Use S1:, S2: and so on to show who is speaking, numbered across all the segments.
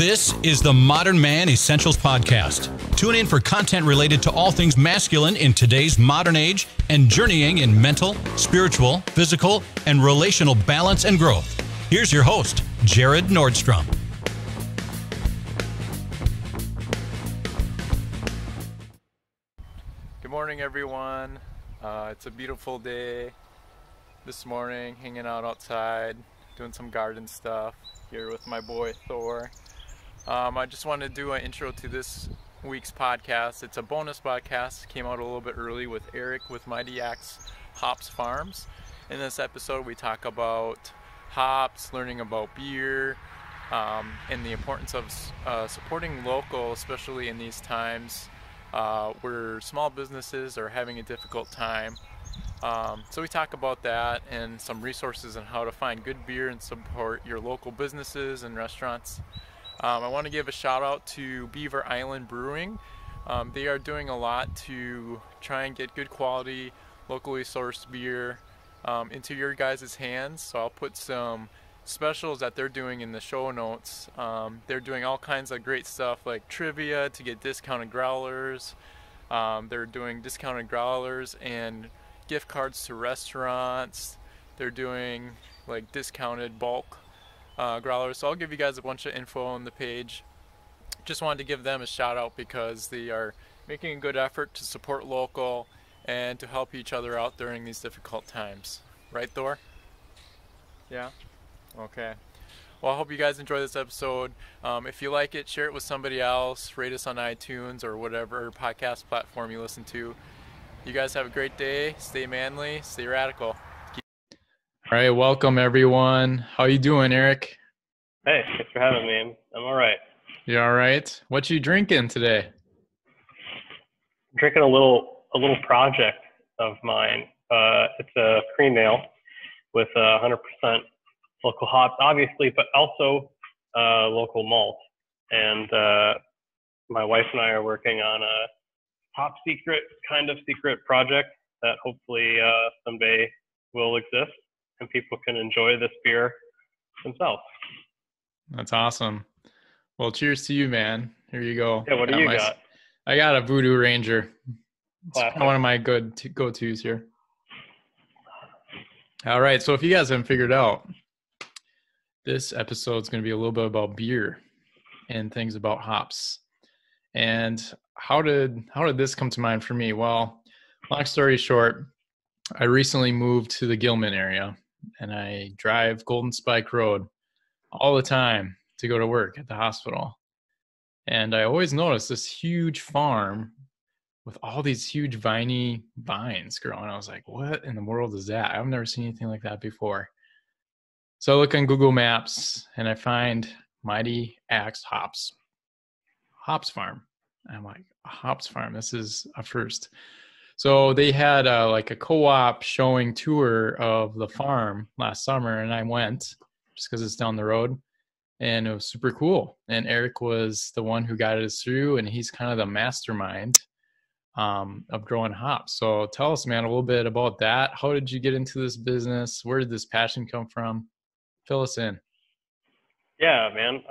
S1: This is the Modern Man Essentials Podcast. Tune in for content related to all things masculine in today's modern age and journeying in mental, spiritual, physical, and relational balance and growth. Here's your host, Jared Nordstrom.
S2: Good morning, everyone. It's a beautiful day this morning, hanging out outside, doing some garden stuff here with my boy Thor. I just wanted to do an intro to this week's podcast. It's a bonus podcast. Came out a little bit early with Eric with Mighty Axe Hops Farms. In this episode, we talk about hops, learning about beer, and the importance of supporting local, especially in these times where small businesses are having a difficult time. So we talk about that and some resources on how to find good beer and support your local businesses and restaurants. I want to give a shout out to Beaver Island Brewing. They are doing a lot to try and get good quality, locally sourced beer into your guys' hands. So I'll put some specials that they're doing in the show notes. They're doing all kinds of great stuff like trivia to get discounted growlers. They're doing discounted growlers and gift cards to restaurants. They're doing like discounted bulk growlers. So I'll give you guys a bunch of info on the page. Just wanted to give them a shout out because they are making a good effort to support local and to help each other out during these difficult times. Right, Thor? Yeah? Okay. Well, I hope you guys enjoy this episode. If you like it, share it with somebody else. Rate us on iTunes or whatever podcast platform you listen to. You guys have a great day. Stay manly. Stay radical.
S3: All right, welcome everyone. How you doing, Eric?
S4: Hey, thanks for having me. I'm all right.
S3: You all right? What you drinking today?
S4: I'm drinking a little project of mine. It's a cream ale with 100% local hops, obviously, but also local malt. And my wife and I are working on a top secret project that hopefully someday will exist and people can enjoy this beer themselves.
S3: That's awesome. Well, cheers to you, man. Here you go.
S4: Yeah, what do you got?
S3: I got a Voodoo Ranger. It's
S4: Classic.
S3: one of my good go-tos here. All right, so if you guys haven't figured out, this episode is going to be a little bit about beer and things about hops. And how did this come to mind for me? Well, long story short, I recently moved to the Gilman area, and I drive Golden Spike Road all the time to go to work at the hospital. And I always noticed this huge farm with all these huge viney vines growing. I was like, what in the world is that? I've never seen anything like that before. So I look on Google Maps and I find Mighty Axe Hops Farm. I'm like, a hops farm, this is a first. So they had like a co-op showing tour of the farm last summer, and I went just because it's down the road, and it was super cool. And Eric was the one who guided us through, and he's kind of the mastermind of growing hops. So tell us, man, a little bit about that. How did you get into this business? Where did this passion come from? Fill us in.
S4: Yeah, man.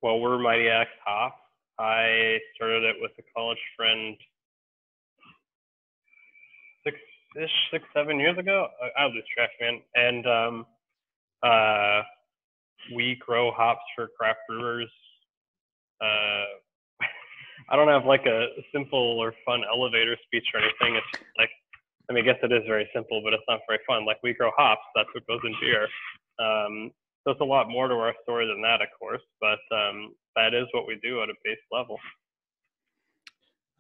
S4: Well, we're Mighty Axe Hops. I started it with a college friend 7 years ago. I lose track, man. And we grow hops for craft brewers. I don't have like a simple or fun elevator speech or anything. It's like, I mean, I guess it is very simple, but it's not very fun. Like, we grow hops. That's what goes in beer. There's a lot more to our story than that, of course, but that is what we do at a base level.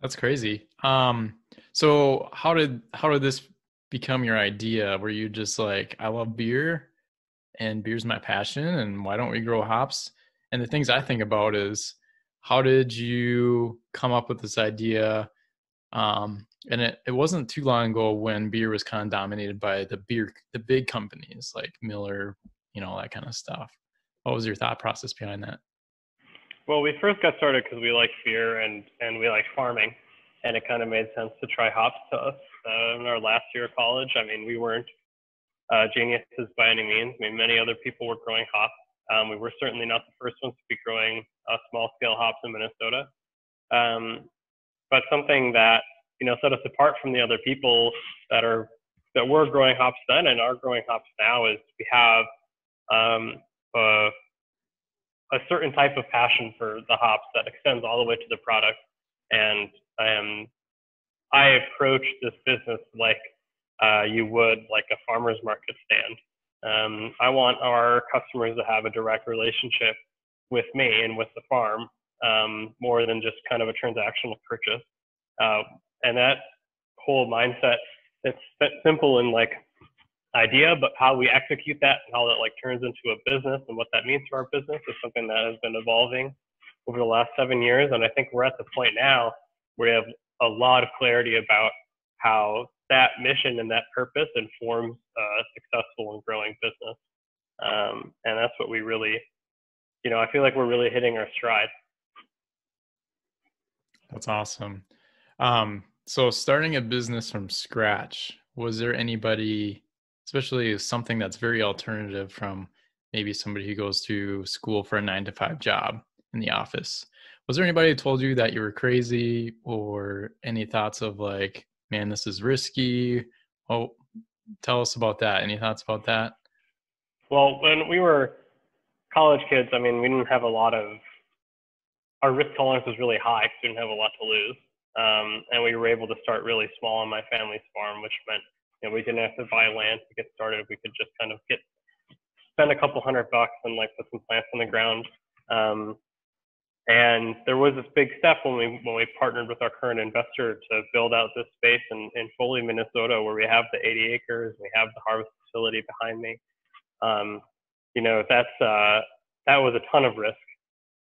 S3: That's crazy. So how did this become your idea? Were you just like, I love beer and beer's my passion, and why don't we grow hops? And the things I think about is, how did you come up with this idea? And it wasn't too long ago when beer was kind of dominated by the big companies like Miller, that kind of stuff. What was your thought process behind that?
S4: Well, we first got started because we like beer and we like farming, and it kind of made sense to try hops to us in our last year of college. I mean, we weren't geniuses by any means. I mean, many other people were growing hops We were certainly not the first ones to be growing small-scale hops in Minnesota. But something that, set us apart from the other people that were growing hops then and are growing hops now is we have a certain type of passion for the hops that extends all the way to the product. And I approach this business like you would like a farmer's market stand. I want our customers to have a direct relationship with me and with the farm, more than just kind of a transactional purchase. And that whole mindset, it's simple in like idea, but how we execute that and how that like turns into a business and what that means to our business is something that has been evolving over the last 7 years. And I think we're at the point now where we have a lot of clarity about how that mission and that purpose informs a successful and growing business. And that's what we really, I feel like we're really hitting our stride.
S3: That's awesome. So starting a business from scratch, was there anybody, especially something that's very alternative from maybe somebody who goes to school for a 9-to-5 job in the office, was there anybody who told you that you were crazy, or any thoughts of like, man, this is risky? Oh, tell us about that. Any thoughts about that?
S4: Well, when we were college kids, we didn't have our risk tolerance was really high because we didn't have a lot to lose. And we were able to start really small on my family's farm, which meant, we didn't have to buy land to get started. We could just kind of spend a couple $100 and like put some plants on the ground. And there was this big step when we partnered with our current investor to build out this space in Foley, Minnesota, where we have the 80 acres, we have the harvest facility behind me. That was a ton of risk.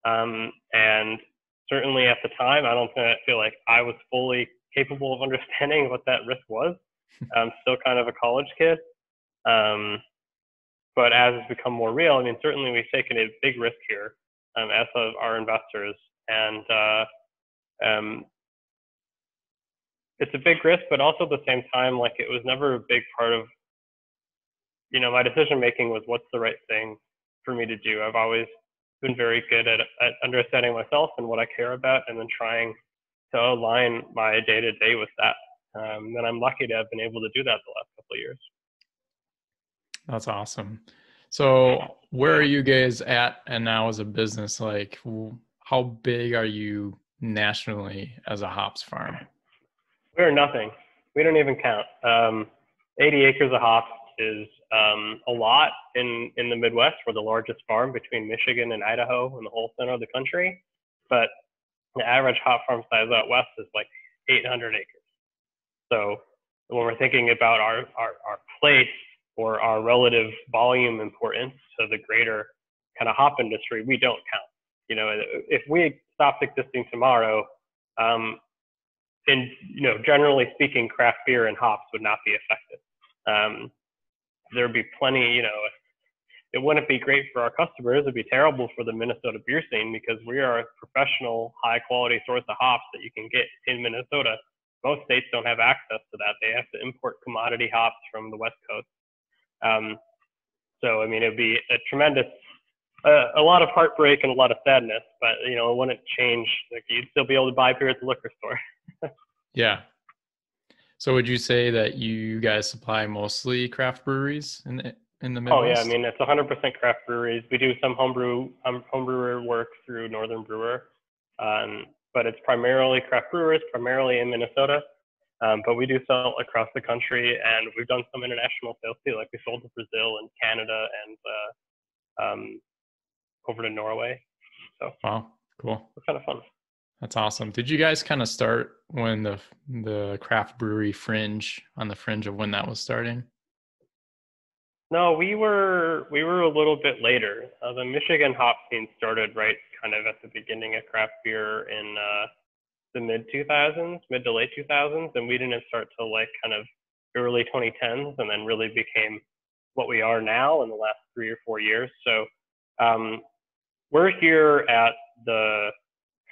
S4: And certainly at the time, I don't feel like I was fully capable of understanding what that risk was. I'm still kind of a college kid. But as it's become more real, certainly we've taken a big risk here, as of our investors. And it's a big risk, but also at the same time, like it was never a big part of, my decision making was what's the right thing for me to do. I've always been very good at understanding myself and what I care about, and then trying to align my day-to-day with that. And I'm lucky to have been able to do that the last couple of years.
S3: That's awesome. So where are you guys at and now as a business? Like, how big are you nationally as a hops farm?
S4: We're nothing. We don't even count. 80 acres of hops is a lot in the Midwest. We're the largest farm between Michigan and Idaho in the whole center of the country. But the average hop farm size out west is like 800 acres. So when we're thinking about our place or our relative volume importance to the greater kind of hop industry, we don't count. If we stopped existing tomorrow, generally speaking, craft beer and hops would not be affected. There'd be plenty, it wouldn't be great for our customers. It'd be terrible for the Minnesota beer scene because we are a professional, high quality source of hops that you can get in Minnesota. Most states don't have access to that. They have to import commodity hops from the West Coast. So, it'd be a tremendous, a lot of heartbreak and a lot of sadness, but, it wouldn't change. Like, you'd still be able to buy beer at the liquor store.
S3: Yeah. So would you say that you guys supply mostly craft breweries in the Midwest?
S4: Oh, yeah. It's 100% craft breweries. We do some homebrewer work through Northern Brewer. But it's primarily craft brewers, primarily in Minnesota. But we do sell across the country, and we've done some international sales too. Like we sold to Brazil and Canada and over to Norway. So
S3: wow, cool.
S4: It's kind of fun.
S3: That's awesome. Did you guys kind of start when the craft brewery on the fringe of when that was starting?
S4: No, we were a little bit later. The Michigan hop scene started right kind of at the beginning of craft beer in the mid to late 2000s, and we didn't start till like kind of early 2010s, and then really became what we are now in the last 3 or 4 years. So we're here at the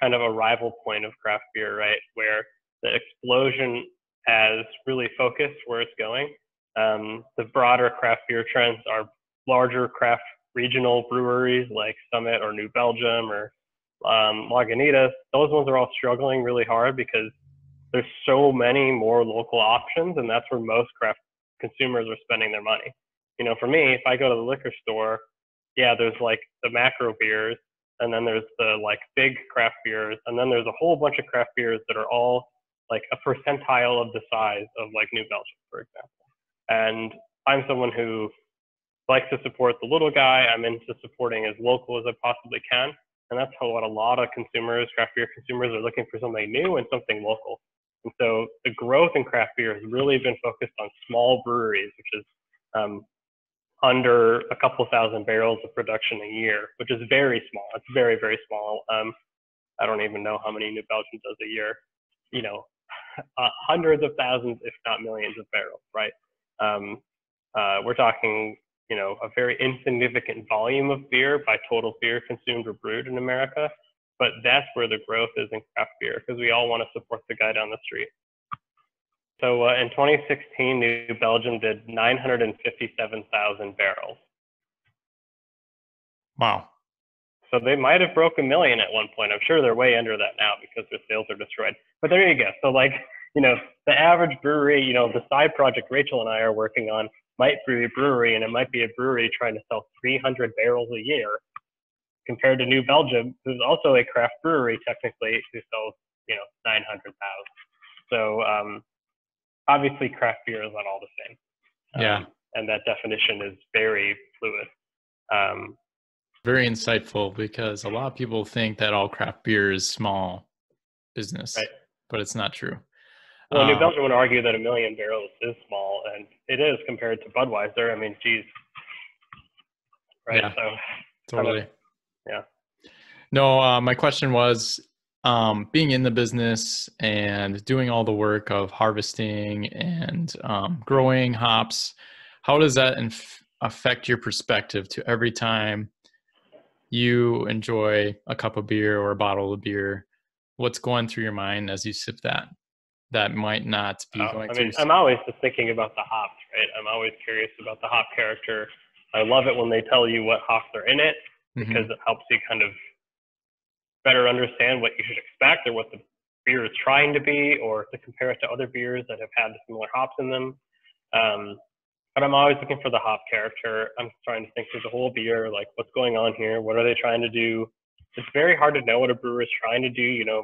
S4: kind of arrival point of craft beer, right, where the explosion has really focused where it's going. The broader craft beer trends are larger craft regional breweries like Summit or New Belgium or Lagunitas, those ones are all struggling really hard because there's so many more local options, and that's where most craft consumers are spending their money. You know, for me, if I go to the liquor store, yeah, there's like the macro beers, and then there's the like big craft beers, and then there's a whole bunch of craft beers that are all like a percentile of the size of like New Belgium, for example. And I'm someone who likes to support the little guy. I'm into supporting as local as I possibly can. And that's what a lot of consumers, craft beer consumers, are looking for, something new and something local. And so the growth in craft beer has really been focused on small breweries, which is under a couple thousand barrels of production a year, which is very small. It's very, very small. I don't even know how many New Belgium does a year. You know, hundreds of thousands, if not millions of barrels, right? We're talking, you know, a very insignificant volume of beer by total beer consumed or brewed in America. But that's where the growth is in craft beer, because we all want to support the guy down the street. So in 2016, New Belgium did 957,000 barrels.
S3: Wow.
S4: So they might have broke 1 million at one point. I'm sure they're way under that now because their sales are destroyed. But there you go. So like, you know, the average brewery, you know, the side project Rachel and I are working on might be a brewery, and it might be a brewery trying to sell 300 barrels a year, compared to New Belgium, who's also a craft brewery technically, who sells, you know, 900,000. So obviously craft beer is not all the same.
S3: Yeah.
S4: And that definition is very fluid.
S3: Very insightful, because a lot of people think that all craft beer is small business,
S4: right.
S3: But it's not true.
S4: Well, New Belgium would argue that 1 million barrels is small, and it is compared to Budweiser. I mean, geez. Right.
S3: Yeah,
S4: so
S3: totally.
S4: Yeah.
S3: No, my question was, being in the business and doing all the work of harvesting and growing hops, how does that affect your perspective to every time you enjoy a cup of beer or a bottle of beer? What's going through your mind as you sip that might not be going through?
S4: I'm always just thinking about the hops, right? I'm always curious about the hop character. I love it when they tell you what hops are in it, because it helps you kind of better understand what you should expect, or what the beer is trying to be, or to compare it to other beers that have had similar hops in them. But I'm always looking for the hop character. I'm trying to think through the whole beer, like what's going on here? What are they trying to do? It's very hard to know what a brewer is trying to do. You know,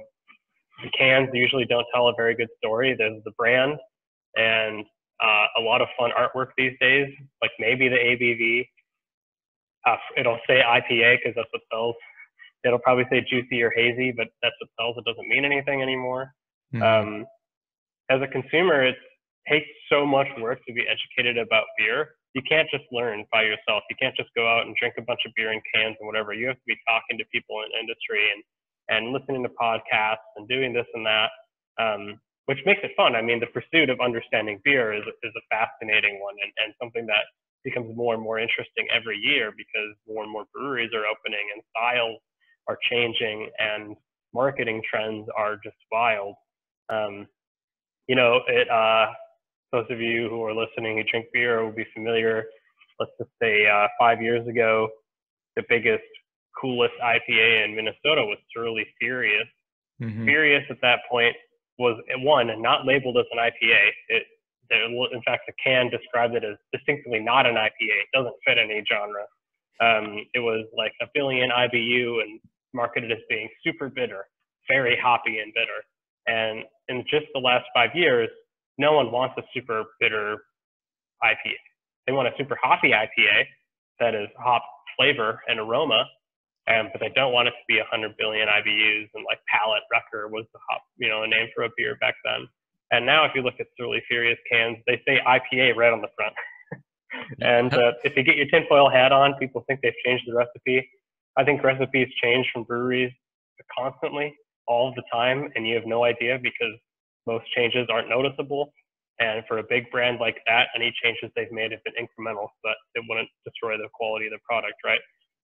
S4: the cans usually don't tell a very good story. There's the brand and a lot of fun artwork these days, like maybe the ABV. It'll say IPA because that's what sells. It'll probably say juicy or hazy, but that's what sells. It doesn't mean anything anymore. As a consumer, it takes so much work to be educated about beer. You can't just learn by yourself. You can't just go out and drink a bunch of beer in cans and whatever. You have to be talking to people in the industry and listening to podcasts and doing this and that, which makes it fun. I mean, the pursuit of understanding beer is a fascinating one, and something that becomes more and more interesting every year, because more and more breweries are opening and styles are changing and marketing trends are just wild. You know, those of you who are listening who drink beer will be familiar. Let's just say 5 years ago, the biggest, coolest IPA in Minnesota was Surly Furious. Furious at that point was, one, not labeled as an IPA. In fact, the can described it as distinctly not an IPA. It doesn't fit any genre. It was like 1 billion IBU and marketed as being super bitter, very hoppy and bitter. And in just the last 5 years, no one wants a super bitter IPA. They want a super hoppy IPA that is hop flavor and aroma, but they don't want it to be 100 billion IBUs, and like Palate Wrecker was the hop, you know, a name for a beer back then. And now if you look at Surly Furious cans, they say IPA right on the front. And if you get your tinfoil hat on, people think they've changed the recipe. I think recipes change from breweries constantly, all the time, and you have no idea, because most changes aren't noticeable. And for a big brand like that, any changes they've made have been incremental, but it wouldn't destroy the quality of the product, right?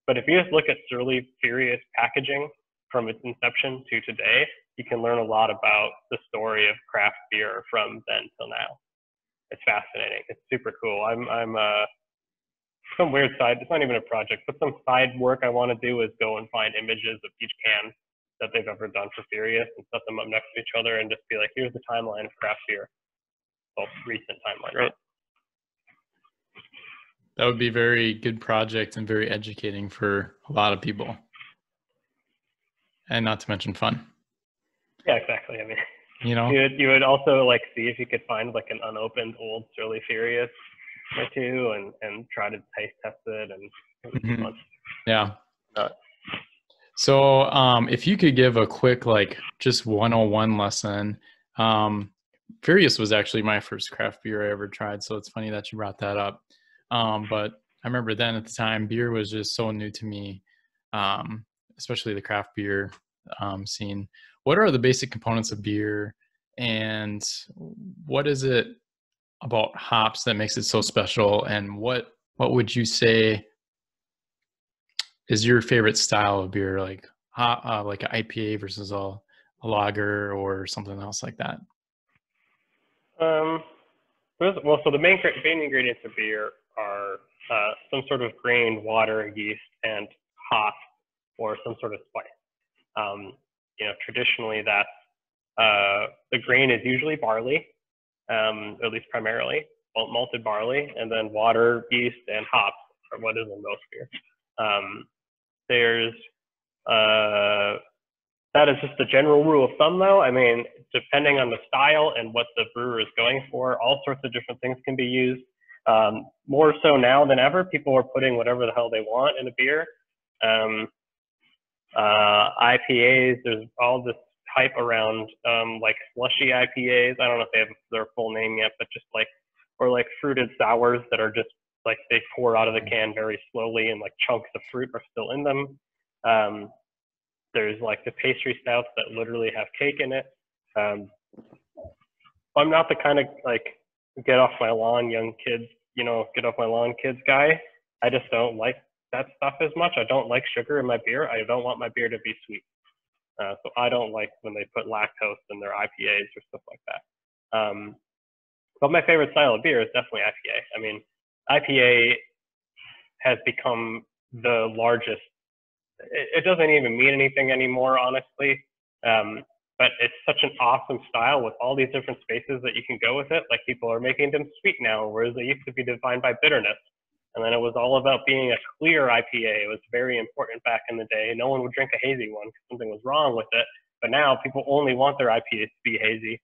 S4: But if you just look at Surly Furious packaging from its inception to today, you can learn a lot about the story of craft beer from then till now. It's fascinating. It's super cool. I'm some weird side, it's not even a project, but some side work I want to do is go and find images of each can that they've ever done for Furious and set them up next to each other and just be like, here's the timeline of craft beer. Well, recent timeline, right?
S3: That would be a very good project and very educating for a lot of people. And not to mention fun.
S4: Yeah, exactly. I mean,
S3: you know,
S4: you would also like see if you could find like an unopened old Surly Furious or two and try to taste test it, and it would be fun.
S3: Yeah. So if you could give a quick, like, just 101 lesson, Furious was actually my first craft beer I ever tried. So it's funny that you brought that up. But I remember then at the time, beer was just so new to me, especially the craft beer scene. What are the basic components of beer, and what is it about hops that makes it so special? And what would you say is your favorite style of beer, like like an IPA versus a lager or something else like that?
S4: So the main ingredients of beer are some sort of grain, water, yeast, and hop, or some sort of spice. Traditionally that's the grain is usually barley, at least primarily malted barley, and then water, yeast, and hops are what is in most beer. There's that is just the general rule of thumb, though. I mean, depending on the style and what the brewer is going for, all sorts of different things can be used. More so now than ever, people are putting whatever the hell they want in a beer. IPAs, there's all this hype around like slushy IPAs. I don't know if they have their full name yet, but just like, or like fruited sours that are just like they pour out of the can very slowly and like chunks of fruit are still in them. There's like the pastry stouts that literally have cake in it. I'm not the kind of like get off my lawn kids guy. I just don't like that stuff as much. I don't like sugar in my beer. I don't want my beer to be sweet. So I don't like when they put lactose in their IPAs or stuff like that. But my favorite style of beer is definitely IPA. I mean, IPA has become the largest. It doesn't even mean anything anymore, honestly. But it's such an awesome style with all these different spaces that you can go with it. Like people are making them sweet now, whereas they used to be defined by bitterness. And then it was all about being a clear IPA. It was very important back in the day. No one would drink a hazy one because something was wrong with it. But now people only want their IPAs to be hazy.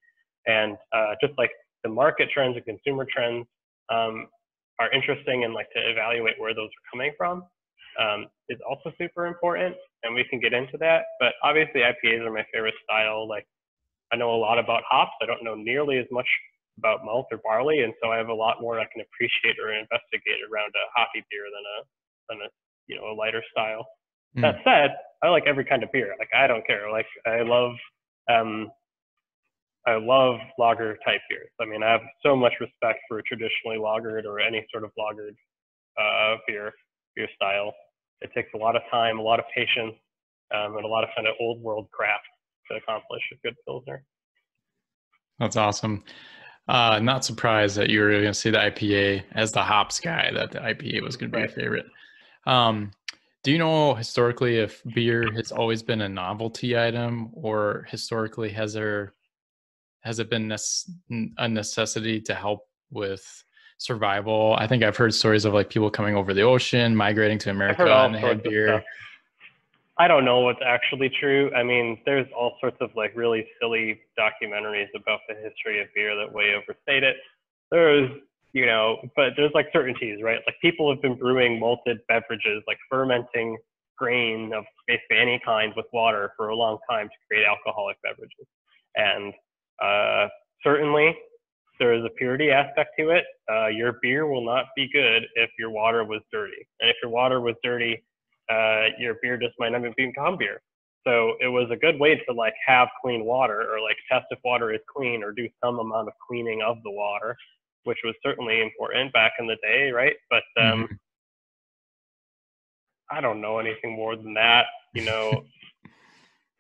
S4: And just like the market trends and consumer trends are interesting, and like to evaluate where those are coming from is also super important, and we can get into that. But obviously IPAs are my favorite style. Like I know a lot about hops. I don't know nearly as much about malt or barley, and so I have a lot more I can appreciate or investigate around a hoppy beer than a lighter style. That said, I like every kind of beer. Like I don't care. Like I love lager type beers. I mean, I have so much respect for traditionally lagered or any sort of lagered beer style. It takes a lot of time, a lot of patience, and a lot of kind of old world craft to accomplish a good pilsner.
S3: That's awesome. Not surprised that you were going to say the IPA as the hops guy, that the IPA was going to be your favorite. Do you know historically if beer has always been a novelty item, or historically has it been a necessity to help with survival? I think I've heard stories of like people coming over the ocean, migrating to America, and they had beer.
S4: I don't know what's actually true. I mean, there's all sorts of like really silly documentaries about the history of beer that way overstate it. There's, but there's like certainties, right? Like people have been brewing malted beverages, like fermenting grain of basically any kind with water for a long time to create alcoholic beverages. And certainly there is a purity aspect to it. Your beer will not be good if your water was dirty. And if your water was dirty, your beer just might not become beer. So it was a good way to like have clean water, or like test if water is clean, or do some amount of cleaning of the water, which was certainly important back in the day, right? But I don't know anything more than that.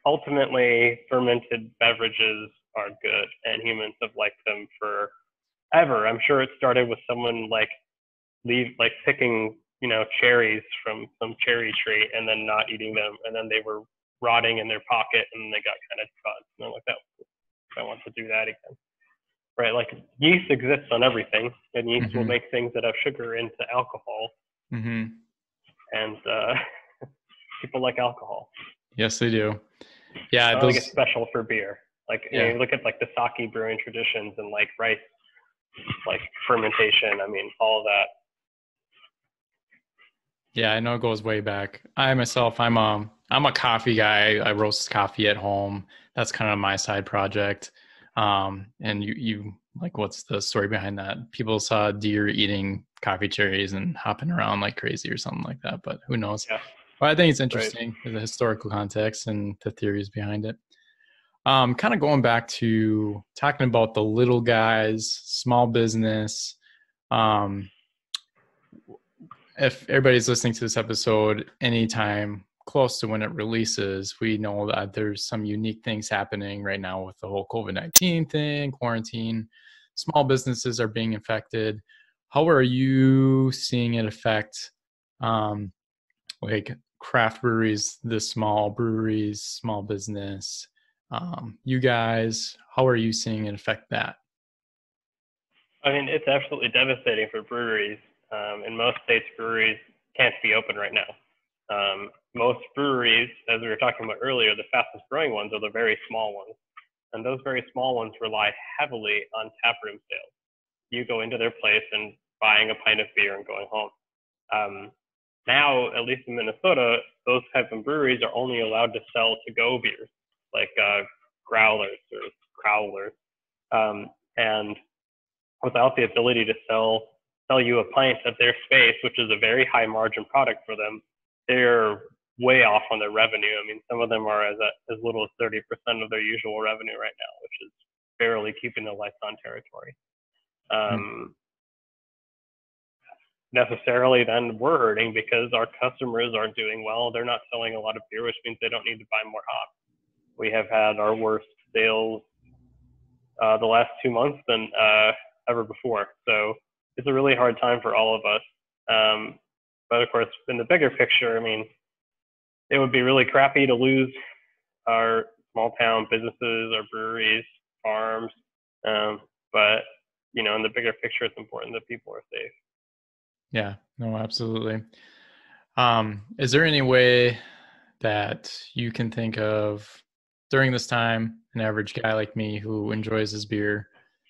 S4: Ultimately, fermented beverages are good, and humans have liked them forever. I'm sure it started with someone like picking cherries from some cherry tree and then not eating them, and then they were rotting in their pocket and they got kind of cut. And I'm like, that, I want to do that again. Right? Like yeast exists on everything, and yeast will make things that have sugar into alcohol. And people like alcohol.
S3: Yes, they do. Yeah,
S4: I don't think it's special for beer. Like you look at like the sake brewing traditions and like rice, like fermentation. I mean, all of that.
S3: Yeah, I know it goes way back. I myself, I'm a coffee guy. I roast coffee at home. That's kind of my side project. And you like, what's the story behind that? People saw deer eating coffee cherries and hopping around like crazy or something like that, but who knows?
S4: Yeah.
S3: Well, I think it's interesting, the historical context and the theories behind it. Kind of going back to talking about the little guys, small business. If everybody's listening to this episode anytime close to when it releases, we know that there's some unique things happening right now with the whole COVID-19 thing, quarantine. Small businesses are being affected. How are you seeing it affect like craft breweries, the small breweries, small business? You guys, how are you seeing it affect that?
S4: I mean, it's absolutely devastating for breweries. In most states, breweries can't be open right now. Most breweries, as we were talking about earlier, the fastest growing ones are the very small ones. And those very small ones rely heavily on taproom sales. You go into their place and buying a pint of beer and going home. Now, at least in Minnesota, those types of breweries are only allowed to sell to-go beers, like Growlers or Growlers. And without the ability to sell you a pint at their space, which is a very high margin product for them, they're way off on their revenue. I mean, some of them are as little as 30% of their usual revenue right now, which is barely keeping the lights on territory. Necessarily then we're hurting because our customers aren't doing well. They're not selling a lot of beer, which means they don't need to buy more hops. We have had our worst sales the last 2 months than ever before. So it's a really hard time for all of us. But of course, in the bigger picture, I mean, it would be really crappy to lose our small town businesses, our breweries, farms. But, in the bigger picture, it's important that people are safe.
S3: Yeah, no, absolutely. Is there any way that you can think of during this time, an average guy like me who enjoys his beer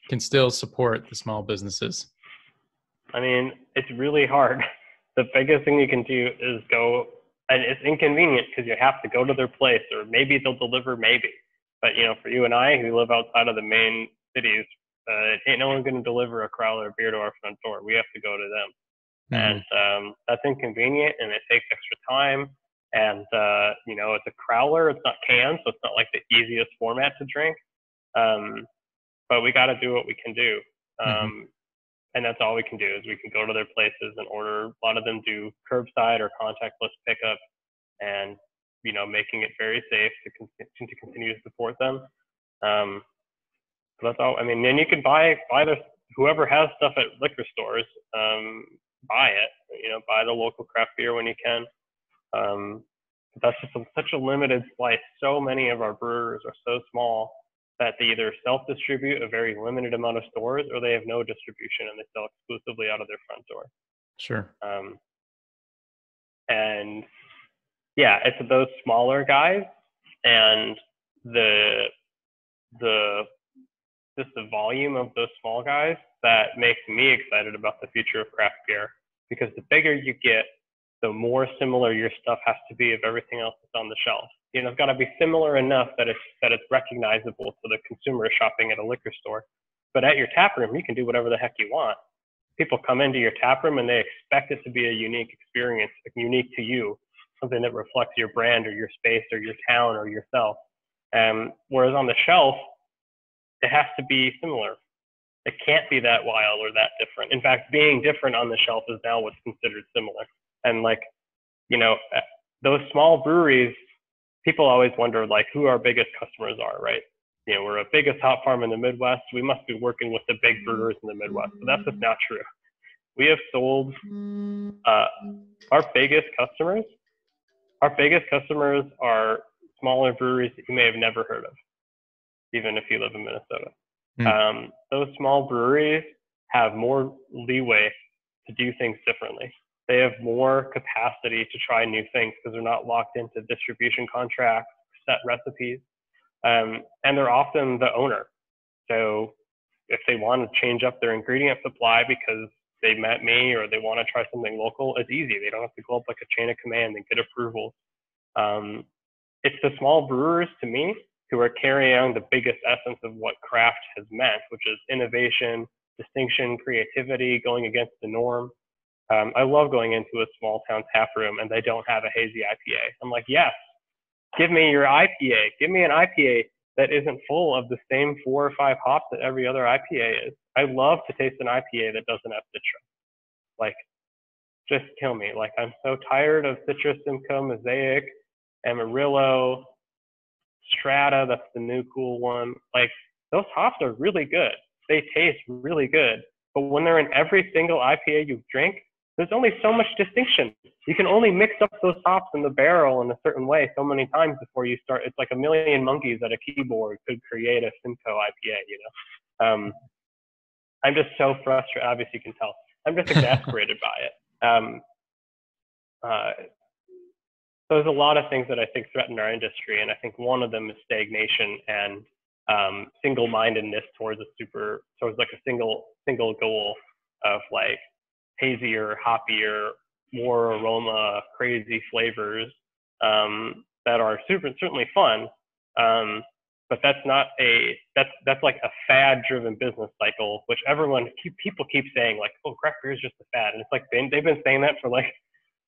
S3: can still support the small businesses?
S4: I mean, it's really hard. The biggest thing you can do is go, and it's inconvenient because you have to go to their place, or maybe they'll deliver, maybe. But, for you and I who live outside of the main cities, ain't no one going to deliver a Growler beer to our front door. We have to go to them. And that's inconvenient, and it takes extra time. And, it's a Growler. It's not canned, so it's not like the easiest format to drink. But we got to do what we can do. And that's all we can do is we can go to their places and order. A lot of them do curbside or contactless pickup, and, making it very safe to continue to support them. So that's all. I mean, then you can buy whoever has stuff at liquor stores, buy it, buy the local craft beer when you can. But that's just such a limited slice. So many of our brewers are so small that they either self-distribute a very limited amount of stores, or they have no distribution and they sell exclusively out of their front door.
S3: Sure.
S4: And yeah, it's those smaller guys and just the volume of those small guys that makes me excited about the future of craft beer, because the bigger you get, the more similar your stuff has to be of everything else that's on the shelf. It's got to be similar enough that it's recognizable to the consumer shopping at a liquor store. But at your tap room, you can do whatever the heck you want. People come into your tap room and they expect it to be a unique experience, unique to you, something that reflects your brand or your space or your town or yourself. Whereas on the shelf, it has to be similar. It can't be that wild or that different. In fact, being different on the shelf is now what's considered similar. And those small breweries, people always wonder who our biggest customers are, right? We're a biggest hop farm in the Midwest. We must be working with the big brewers in the Midwest, but that's just not true. We have sold our biggest customers. Our biggest customers are smaller breweries that you may have never heard of, even if you live in Minnesota. Those small breweries have more leeway to do things differently. They have more capacity to try new things because they're not locked into distribution contracts, set recipes, and they're often the owner. So if they want to change up their ingredient supply because they met me or they want to try something local, it's easy. They don't have to go up like a chain of command and get approval. It's the small brewers, to me, who are carrying on the biggest essence of what craft has meant, which is innovation, distinction, creativity, going against the norm. I love going into a small town tap room and they don't have a hazy IPA. I'm like, yes, give me your IPA. Give me an IPA that isn't full of the same 4 or 5 hops that every other IPA is. I love to taste an IPA that doesn't have citrus. Like, just kill me. Like, I'm so tired of Citrus, Simcoe, Mosaic, Amarillo, Strata. That's the new cool one. Like, those hops are really good. They taste really good. But when they're in every single IPA you drink, there's only so much distinction. You can only mix up those hops in the barrel in a certain way so many times before you start. It's like a million monkeys at a keyboard could create a Simcoe IPA, you know? I'm just so frustrated. Obviously, you can tell. I'm just exasperated by it. There's a lot of things that I think threaten our industry, and I think one of them is stagnation and single-mindedness towards like a single goal of like hazier, hoppier, more aroma, crazy flavors that are certainly fun. But that's not that's like a fad-driven business cycle, which people keep saying like, oh, craft beer is just a fad, and it's like they've been saying that for like,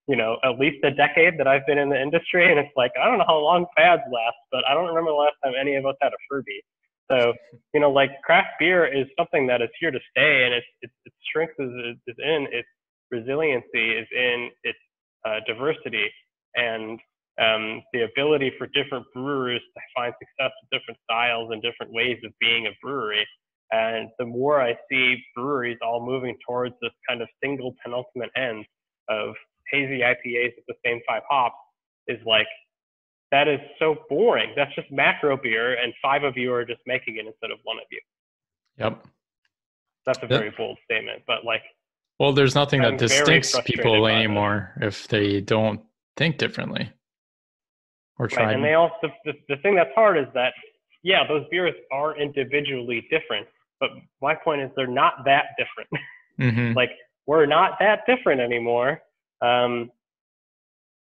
S4: you know, at least a decade that I've been in the industry, and it's like I don't know how long fads last, but I don't remember the last time any of us had a Furby. So, you know, like craft beer is something that is here to stay, and its strength is in its resiliency, is in its diversity, and the ability for different brewers to find success with different styles and different ways of being a brewery. And the more I see breweries all moving towards this kind of single penultimate end of hazy IPAs with the same 5 hops, is like, that is so boring. That's just macro beer, and 5 of you are just making it instead of 1 of you.
S3: Yep.
S4: That's a very bold statement, but like,
S3: well, there's nothing that
S4: I'm
S3: distincts people anymore if they don't think differently or try.
S4: Right. And they also, the thing that's hard is that, yeah, those beers are individually different, but my point is they're not that different.
S3: Mm-hmm.
S4: Like, we're not that different anymore.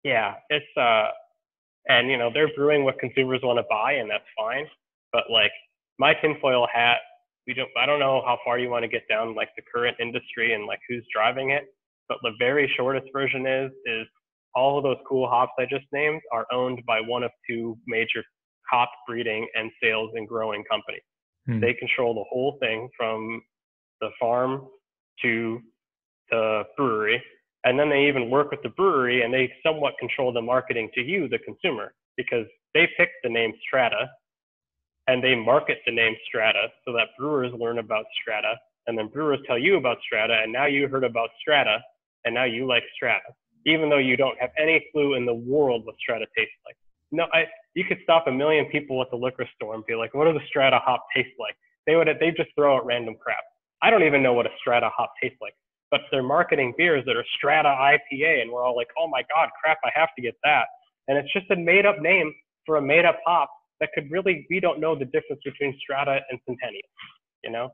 S4: Yeah, it's and you know, they're brewing what consumers want to buy, and that's fine. But like, my tinfoil hat, I don't know how far you want to get down like the current industry and like who's driving it, but the very shortest version is all of those cool hops I just named are owned by one of 2 major hop breeding and sales and growing companies. They control the whole thing from the farm to the brewery. And then they even work with the brewery, and they somewhat control the marketing to you, the consumer, because they pick the name Strata and they market the name Strata so that brewers learn about Strata, and then brewers tell you about Strata, and now you heard about Strata, and now you like Strata, even though you don't have any clue in the world what Strata tastes like. No, you could stop a million people at the liquor store and be like, what does a Strata hop taste like? They just throw out random crap. I don't even know what a Strata hop tastes like, but they're marketing beers that are Strata IPA, and we're all like, oh my God, crap, I have to get that. And it's just a made up name for a made up hop that could really, we don't know the difference between Strata and Centennial, you know?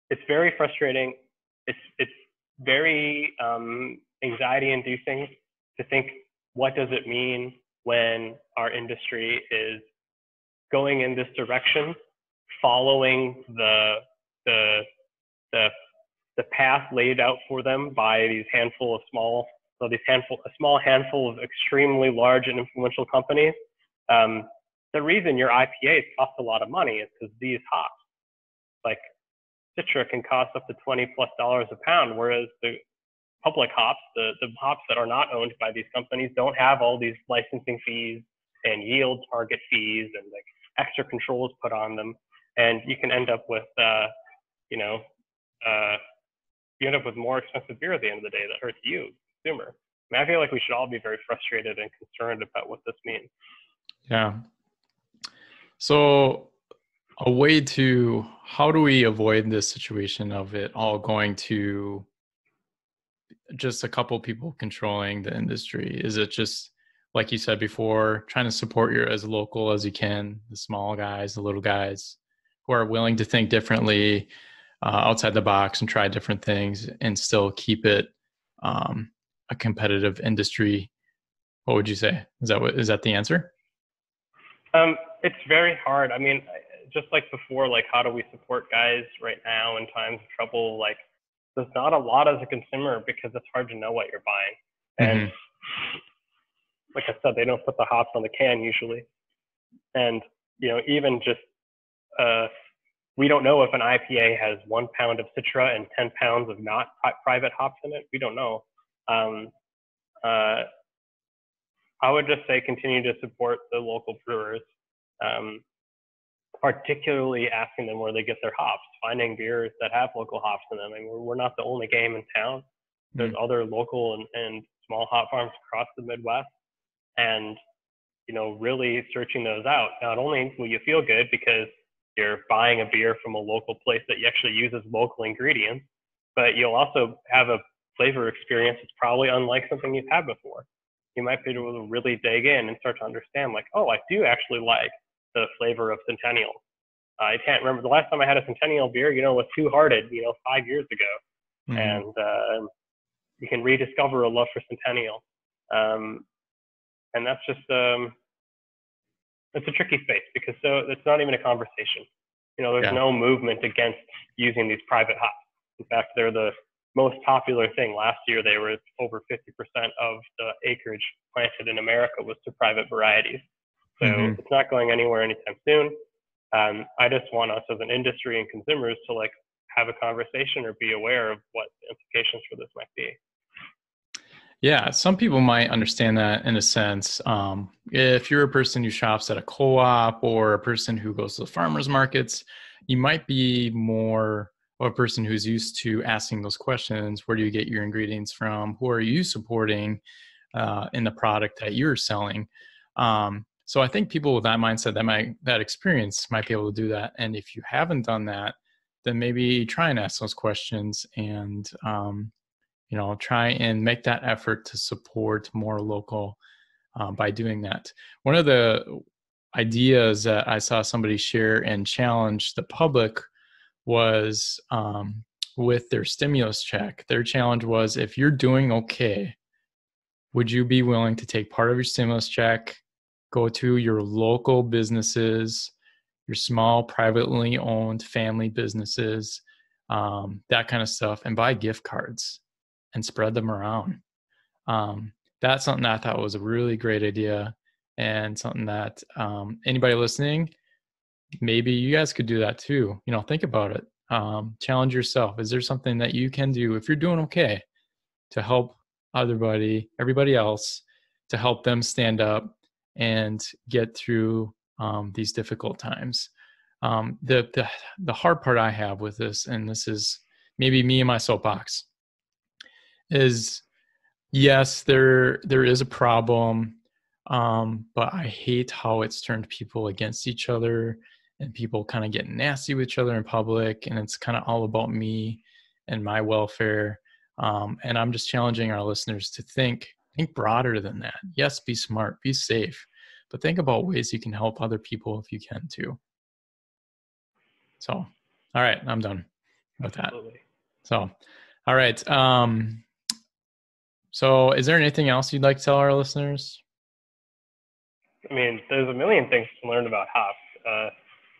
S4: It's very frustrating. It's very anxiety inducing to think, what does it mean when our industry is going in this direction, following the path laid out for them by these a small handful of extremely large and influential companies. The reason your IPAs cost a lot of money is because these hops, like Citra, can cost up to $20+ a pound, whereas the public hops, the hops that are not owned by these companies, don't have all these licensing fees and yield target fees and like extra controls put on them, and you can end up with you end up with more expensive beer at the end of the day that hurts you, consumer. I mean, I feel like we should all be very frustrated and concerned about what this means.
S3: Yeah. So how do we avoid this situation of it all going to just a couple people controlling the industry? Is it just, like you said before, trying to support your as local as you can, the small guys, the little guys who are willing to think differently, outside the box and try different things and still keep it a competitive industry? What would you say? Is that the answer?
S4: It's very hard. I mean, just like before, like how do we support guys right now in times of trouble? Like there's not a lot as a consumer because it's hard to know what you're buying. And like I said, they don't put the hops on the can usually. And, you know, even just, we don't know if an IPA has 1 pound of Citra and 10 pounds of not private hops in it. We don't know. I would just say continue to support the local brewers, particularly asking them where they get their hops, finding beers that have local hops in them. I mean, we're not the only game in town. There's other local and small hop farms across the Midwest. And, you know, really searching those out. Not only will you feel good because you're buying a beer from a local place that actually uses local ingredients, but you'll also have a flavor experience that's probably unlike something you've had before. You might be able to really dig in and start to understand, like, oh, I do actually like the flavor of Centennial. I can't remember the last time I had a Centennial beer, you know, was Two Hearted, you know, 5 years ago. And you can rediscover a love for Centennial. And that's just, it's a tricky space because so it's not even a conversation. You know, there's no movement against using these private hops. In fact, they're the most popular thing. Last year, they were over 50% of the acreage planted in America was to private varieties. So it's not going anywhere anytime soon. I just want us as an industry and consumers to like have a conversation or be aware of what the implications for this might be.
S3: Yeah, some people might understand that in a sense. If you're a person who shops at a co-op or a person who goes to the farmers markets, you might be more of a person who's used to asking those questions. Where do you get your ingredients from? Who are you supporting in the product that you're selling? So I think people with that mindset, that experience might be able to do that. And if you haven't done that, then maybe try and ask those questions and you know, try and make that effort to support more local by doing that. One of the ideas that I saw somebody share and challenge the public was with their stimulus check. Their challenge was, if you're doing okay, would you be willing to take part of your stimulus check, go to your local businesses, your small privately owned family businesses, that kind of stuff, and buy gift cards and spread them around? That's something that I thought was a really great idea, and something that anybody listening, maybe you guys could do that too. You know, think about it. Challenge yourself. Is there something that you can do if you're doing okay to help everybody else, to help them stand up and get through these difficult times? The hard part I have with this, and this is maybe me and my soapbox, is yes, there is a problem, but I hate how it's turned people against each other, and people kind of get nasty with each other in public, and it's kind of all about me and my welfare. And I'm just challenging our listeners to think broader than that. Yes, be smart, be safe, but think about ways you can help other people if you can too. So, all right, I'm done with that. So, all right. So is there anything else you'd like to tell our listeners?
S4: I mean, there's a million things to learn about hops.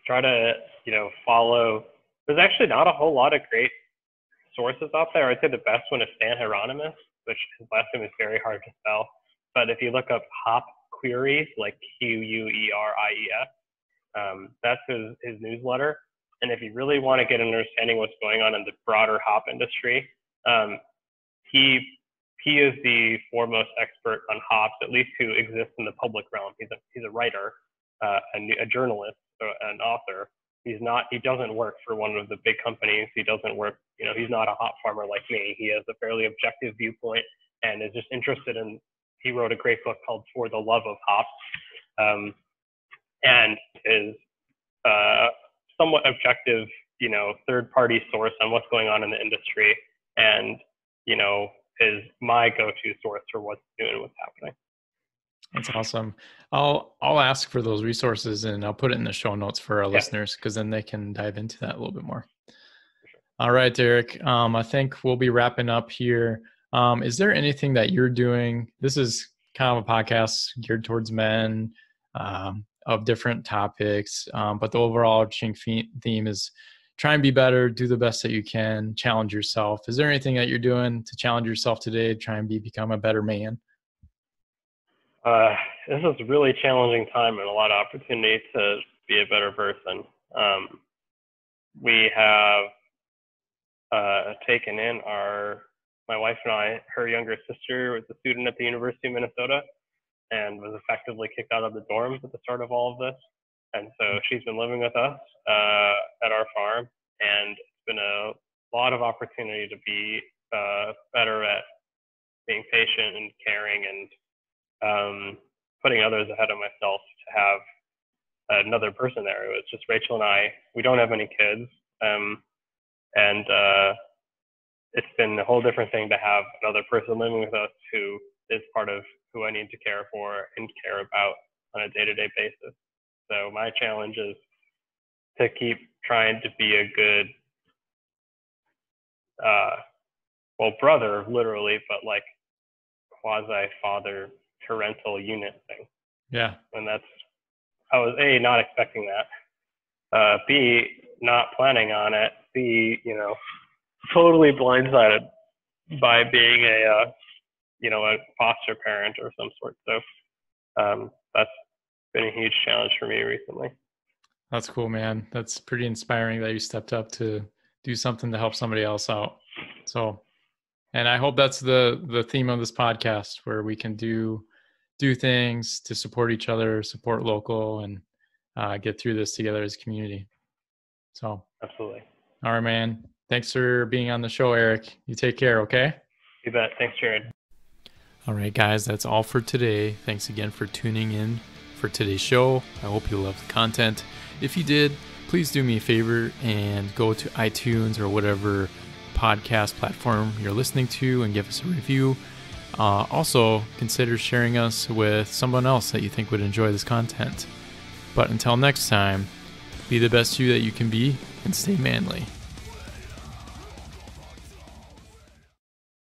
S4: Try to, you know, follow. There's actually not a whole lot of great sources out there. I'd say the best one is Stan Hieronymus, which his last name is very hard to spell. But if you look up hop queries, like Queries, that's his newsletter. And if you really want to get an understanding of what's going on in the broader hop industry, he is the foremost expert on hops, at least who exists in the public realm. He's a writer, a journalist, an author. he doesn't work for one of the big companies. He doesn't work, he's not a hop farmer like me. He has a fairly objective viewpoint and is just interested in, he wrote a great book called For the Love of Hops, and is somewhat objective, third-party source on what's going on in the industry, and, is my go-to source for what's new and what's happening.
S3: That's awesome. I'll ask for those resources, and I'll put it in the show notes for our listeners, because then they can dive into that a little bit more. All right, Derek. I think we'll be wrapping up here. Is there anything that you're doing? This is kind of a podcast geared towards men of different topics, but the overarching theme is try and be better, do the best that you can, challenge yourself. Is there anything that you're doing to challenge yourself today, try and become a better man?
S4: This is a really challenging time and a lot of opportunity to be a better person. We have taken in my wife and I, her younger sister was a student at the University of Minnesota and was effectively kicked out of the dorms at the start of all of this. And so she's been living with us at our farm, and it's been a lot of opportunity to be better at being patient and caring and putting others ahead of myself, to have another person there. It was just Rachel and I. We don't have any kids, and it's been a whole different thing to have another person living with us who is part of who I need to care for and care about on a day-to-day basis. So my challenge is to keep trying to be a good, brother, literally, but like quasi-father parental unit thing.
S3: Yeah.
S4: And I was A, not expecting that. B, not planning on it. C, totally blindsided by being a foster parent or some sort. So that's been a huge challenge for me recently.
S3: That's cool, man. That's pretty inspiring that you stepped up to do something to help somebody else out. So, and I hope that's the theme of this podcast, where we can do things to support each other, support local, and get through this together as a community. So,
S4: absolutely.
S3: All right, man. Thanks for being on the show, Eric. You take care, okay?
S4: You bet. Thanks, Jared.
S3: All right, guys, that's all for today. Thanks again for tuning in for today's show. I hope you loved the content. If you did, please do me a favor and go to iTunes or whatever podcast platform you're listening to and give us a review. Also, consider sharing us with someone else that you think would enjoy this content. But until next time, be the best you that you can be and stay manly.